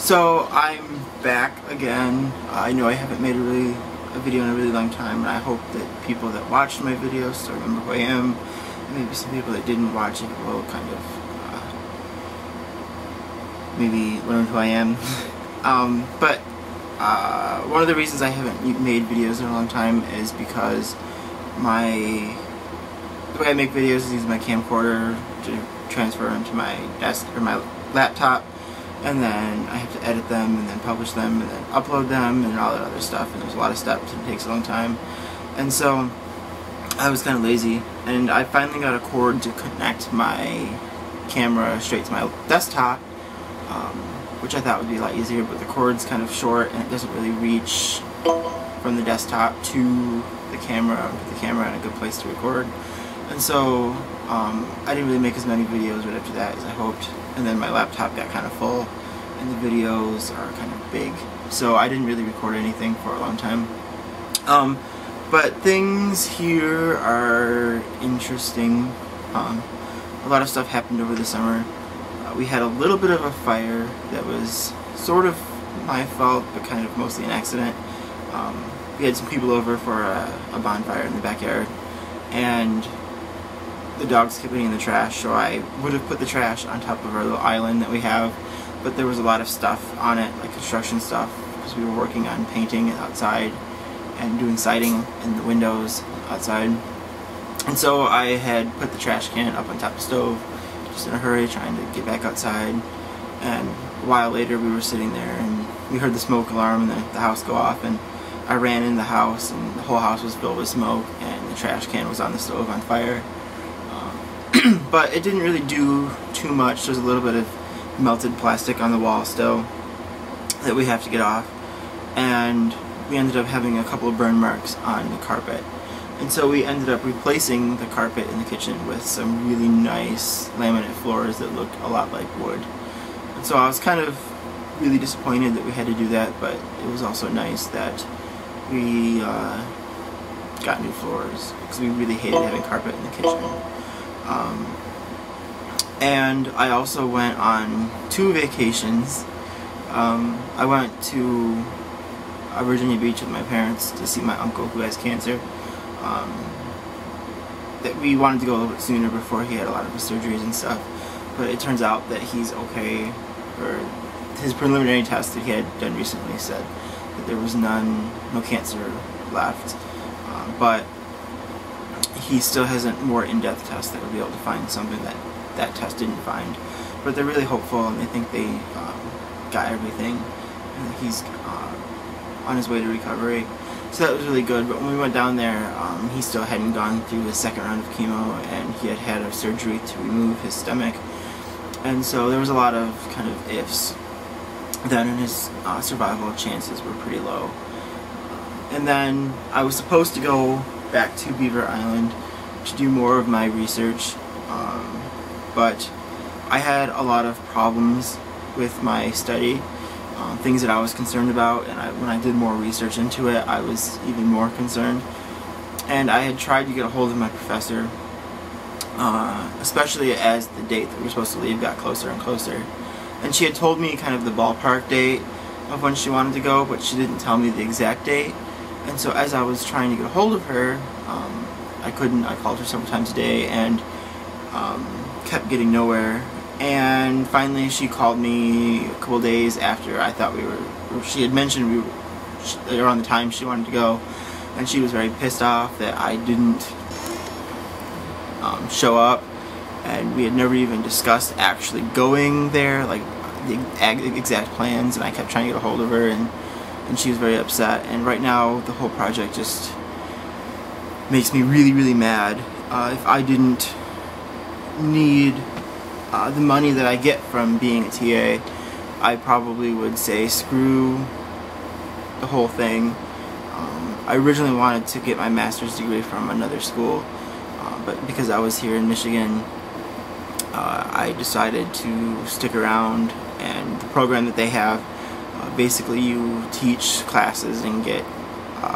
So I'm back again. I know I haven't made a video in a really long time, and I hope that people that watched my videos still remember who I am. And maybe some people that didn't watch it will kind of maybe learn who I am. But one of the reasons I haven't made videos in a long time is because the way I make videos is use my camcorder to transfer into my desk or my laptop, and then I have to edit them and then publish them and then upload them and all that other stuff, and there's a lot of steps and it takes a long time. And so I was kind of lazy, and I finally got a cord to connect my camera straight to my desktop, which I thought would be a lot easier, but the cord's kind of short and it doesn't really reach from the desktop to the camera, put the camera in a good place to record. And so I didn't really make as many videos right after that as I hoped, and then my laptop got kind of full and the videos are kind of big, so I didn't really record anything for a long time. But things here are interesting. A lot of stuff happened over the summer. We had a little bit of a fire that was sort of my fault, but kind of mostly an accident. We had some people over for a bonfire in the backyard, and the dogs kept eating the trash, so I would have put the trash on top of our little island that we have, but there was a lot of stuff on it, like construction stuff, because we were working on painting outside and doing siding in the windows outside. And so I had put the trash can up on top of the stove, just in a hurry, trying to get back outside. And a while later we were sitting there and we heard the smoke alarm and the house go off, and I ran in the house and the whole house was filled with smoke and the trash can was on the stove on fire. But it didn't really do too much. There's a little bit of melted plastic on the wall still that we have to get off, and we ended up having a couple of burn marks on the carpet. And so we ended up replacing the carpet in the kitchen with some really nice laminate floors that looked a lot like wood. And so I was kind of really disappointed that we had to do that, but it was also nice that we got new floors, because we really hated having carpet in the kitchen. And I also went on 2 vacations. I went to Virginia Beach with my parents to see my uncle who has cancer. That we wanted to go a little bit sooner before he had a lot of his surgeries and stuff, but it turns out that he's okay. Or his preliminary test that he had done recently said that there was no cancer left, but he still hasn't more in-depth tests that would be able to find something that that test didn't find. But they're really hopeful, and they think they got everything, and he's on his way to recovery. So that was really good. But when we went down there, he still hadn't gone through his second round of chemo, and he had had a surgery to remove his stomach. And so there was a lot of kind of ifs then, and his survival chances were pretty low. And then I was supposed to go back to Beaver Island to do more of my research, but I had a lot of problems with my study, things that I was concerned about, and when I did more research into it, I was even more concerned. And I had tried to get a hold of my professor, especially as the date that we were supposed to leave got closer and closer. And she had told me kind of the ballpark date of when she wanted to go, but she didn't tell me the exact date. And so as I was trying to get a hold of her, I couldn't. I called her several times a day and kept getting nowhere. And finally she called me a couple days after I thought she had mentioned around the time she wanted to go, and she was very pissed off that I didn't show up, and we had never even discussed actually going there, like the exact plans, and I kept trying to get a hold of her, and she was very upset. And right now the whole project just makes me really, really mad. If I didn't need the money that I get from being a TA, I probably would say screw the whole thing. I originally wanted to get my master's degree from another school, but because I was here in Michigan, I decided to stick around. And the program that they have, basically you teach classes and get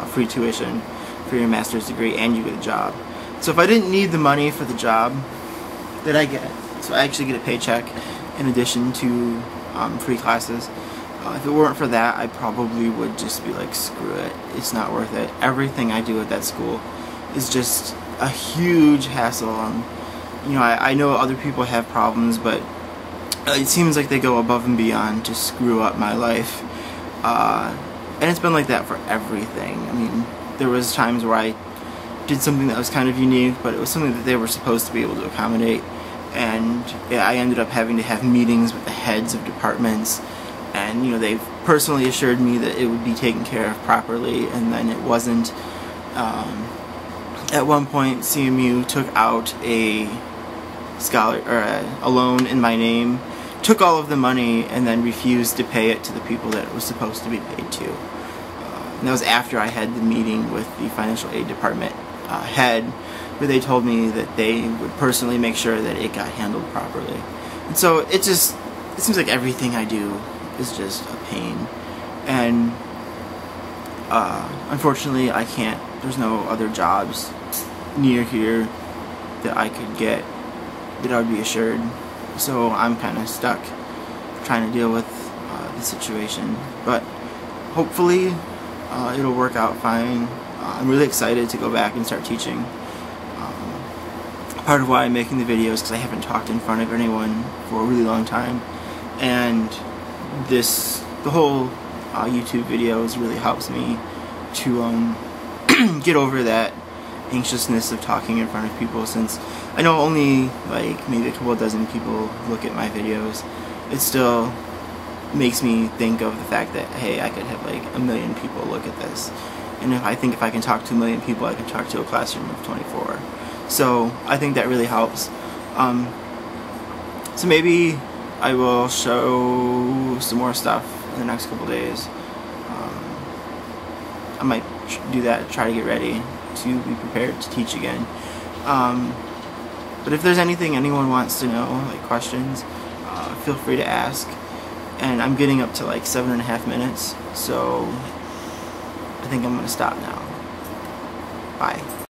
free tuition for your master's degree, and you get a job. So if I didn't need the money for the job that I get, so I actually get a paycheck in addition to free classes, If it weren't for that, I probably would just be like, screw it, it's not worth it. Everything I do at that school is just a huge hassle. You know, I know other people have problems, but it seems like they go above and beyond to screw up my life. And it's been like that for everything. I mean, there was times where I did something that was kind of unique, but it was something that they were supposed to be able to accommodate. And yeah, I ended up having to have meetings with the heads of departments, and you know, they've personally assured me that it would be taken care of properly, and then it wasn't. At one point, CMU took out a loan in my name, took all of the money, and then refused to pay it to the people that it was supposed to be paid to. And that was after I had the meeting with the financial aid department head, where they told me that they would personally make sure that it got handled properly. And so it seems like everything I do is just a pain. And unfortunately, I can't, there's no other jobs near here that I could get that I would be assured. So I'm kind of stuck trying to deal with the situation. But hopefully it'll work out fine. I'm really excited to go back and start teaching. Part of why I'm making the videos is because I haven't talked in front of anyone for a really long time, and the whole YouTube videos really helps me to get over that anxiousness of talking in front of people, since I know only like maybe a couple dozen people look at my videos. It still makes me think of the fact that, hey, I could have like 1 million people look at this, and if I can talk to 1 million people, I can talk to a classroom of 24. So I think that really helps. So maybe I will show some more stuff in the next couple days. I might do that, try to get ready to be prepared to teach again. But if there's anything anyone wants to know, like questions, feel free to ask. And I'm getting up to like 7.5 minutes, so I think I'm gonna stop now. Bye.